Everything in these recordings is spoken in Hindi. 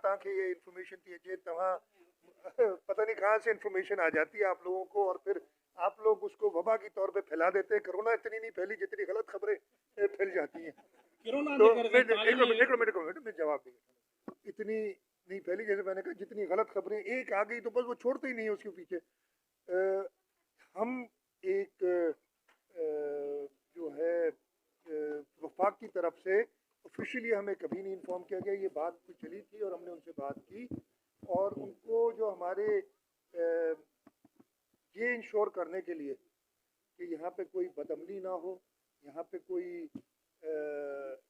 ताकि ये इन्फॉर्मेशन थी अजय तव्हां पता नहीं कहाँ से इन्फॉर्मेशन आ जाती है आप लोगों को और फिर आप लोग उसको वबा की तौर पे फैला देते हैं। कोरोना इतनी नहीं फैली जितनी गलत खबरें फैल जाती हैं। तो मैं जवाब देंगे। इतनी नहीं फैली जैसे मैंने कहा, जितनी गलत खबरें एक आ गई तो बस वो छोड़ते ही नहीं है उसके पीछे। हम एक जो है वफाक की तरफ से ऑफिशियली हमें कभी नहीं इन्फॉर्म किया गया। ये बात कुछ चली थी और हमने उनसे बात की और उनको जो हमारे ये इंश्योर करने के लिए कि यहाँ पे कोई बदअमली ना हो, यहाँ पे कोई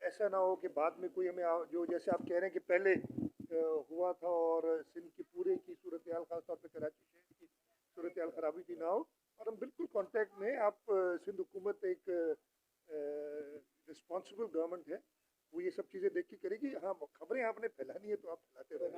ऐसा ना हो कि बाद में कोई हमें जो जैसे आप कह रहे हैं कि पहले हुआ था और सिंध की पूरे की सूरत हाल खासतौर पर कराची शहर की सूरत हाल खराबी थी ना हो। और हम बिल्कुल कांटेक्ट में, आप सिंध हुकूमत एक रिस्पॉन्सिबल गवर्नमेंट है, वो ये सब चीज़ें देख के करेगी। हाँ, खबरें आपने फैलानी है तो आप फैलाते रहे।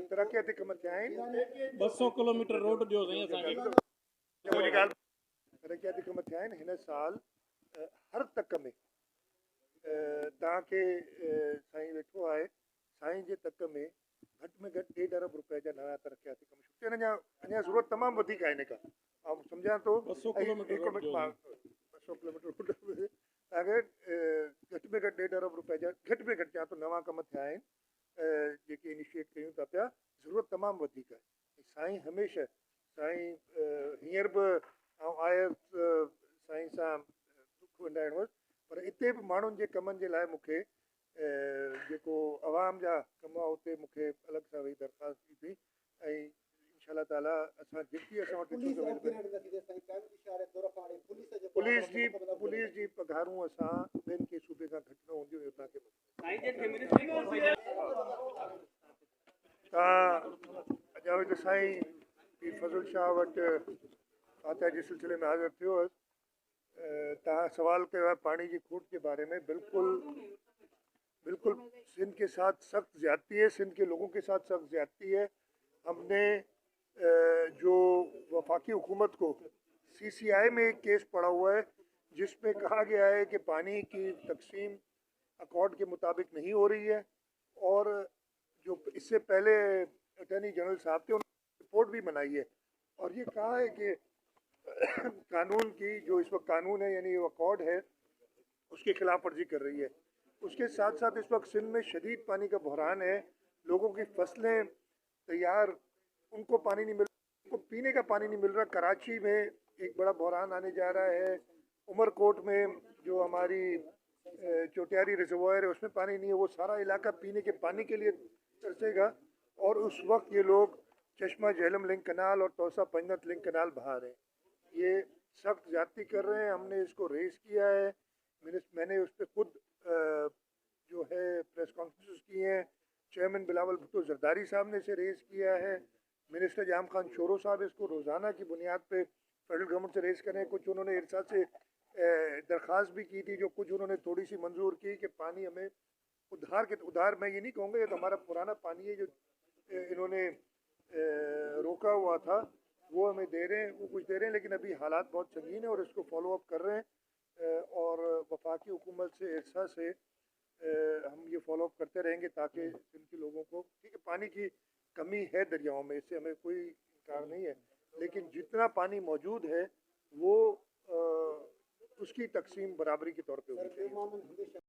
तरक्याती कम थिया आहिनि 200 किलोमीटर रोड जो मुंहिंजी ॻाल्हि तरक्याती कम थिया आहिनि हिन साल हर तक में। तव्हांखे साईं वेठो आहे, साईं जे तक में घटि 1.5 अरब रुपए जा नया तरक्याती कम शुरू थिया आहिनि। अञा ज़रूरत तमामु वधीक आहे हिन खां, ऐं सम्झां थो 200 किलोमीटर रोड तव्हांखे घटि में घटि 1.5 अरब रुपए जा घटि में घटि चवां थो नवां कम थिया आहिनि जेके इनिशिएट कयूं था पिया। ज़रूरत तमामु वधीक आहे। साईं हमेशह साईं हींअर बि आयुसि साईं सां दुख वंडाइण हुअसि, पर हिते बि माण्हुनि जे कमनि जे लाइ मूंखे जेको आवाम जा कम आहे उते मूंखे अलॻि सां वही दरख़्वास्त की थी। ऐं इंशाअल्लाह ताला असां जेकी असां वटि पुलिस जी पघारूं असां ॿियनि के सूबे खां घटि न हूंदियूं, इहो तव्हांखे अॼु त साईं पीर फज़ल शाह वटि फातिहा जे सिलसिले में हाज़िर थियो हुअसि। तव्हां सवाल कयो आहे पानी की खूट के बारे में। बिल्कुल सिंध के साथ सख्त ज़्यादती है, सिंध के लोगों के साथ सख्त ज़्यादती है। हमने जो वफाकी हुकूमत को CCI में एक केस पड़ा हुआ है जिसमें कहा गया है कि पानी की तकसीम अकॉर्ड के मुताबिक नहीं हो रही है, और जो इससे पहले अटॉर्नी जनरल साहब थे उन्होंने रिपोर्ट भी बनाई है और ये कहा है कि कानून की जो इस वक्त कानून है यानी अकॉर्ड है उसकी खिलाफ वर्जी कर रही है। उसके साथ साथ इस वक्त सिंध में शदीद पानी का बहरान है। लोगों की फसलें तैयार, उनको पानी नहीं मिल, उनको पीने का पानी नहीं मिल रहा। कराची में एक बड़ा बहरान आने जा रहा है। उमरकोट में जो हमारी चोटियारी रिजर्वायर है उसमें पानी नहीं है। वो सारा इलाका पीने के पानी के लिए तरसेगा और उस वक्त ये लोग चश्मा झेलम लिंक कनाल और तोसा पंजत लिंक कनाल बहा रहे हैं। ये सख्त ज्यादती कर रहे हैं। हमने इसको रेस किया है, मैंने उस पर खुद जो है प्रेस कॉन्फ्रेंस की हैं। चेयरमैन बिलावल भुट्टो जरदारी साहब ने इसे रेस किया है। मिनिस्टर जाम खान शोरो साहब इसको रोज़ाना की बुनियाद पे फेडरल गवर्नमेंट से रेस करें। कुछ उन्होंने इरशाद से दरख्वास्त भी की थी, जो कुछ उन्होंने थोड़ी सी मंजूर की कि पानी हमें उधार मैं ये नहीं कहूँगा, ये तो हमारा पुराना पानी है जो इन्होंने रोका हुआ था वो हमें दे रहे हैं, वो कुछ दे रहे हैं, लेकिन अभी हालात बहुत संगीन है और इसको फॉलो अप कर रहे हैं। और वफाकी हुकूमत से इरसा से हम ये फॉलो अप करते रहेंगे ताकि इनके लोगों को, ठीक है पानी की कमी है दरियाओं में, इससे हमें कोई इनकार नहीं है, लेकिन जितना पानी मौजूद है वो उसकी तकसीम बराबरी के तौर पे होनी चाहिए।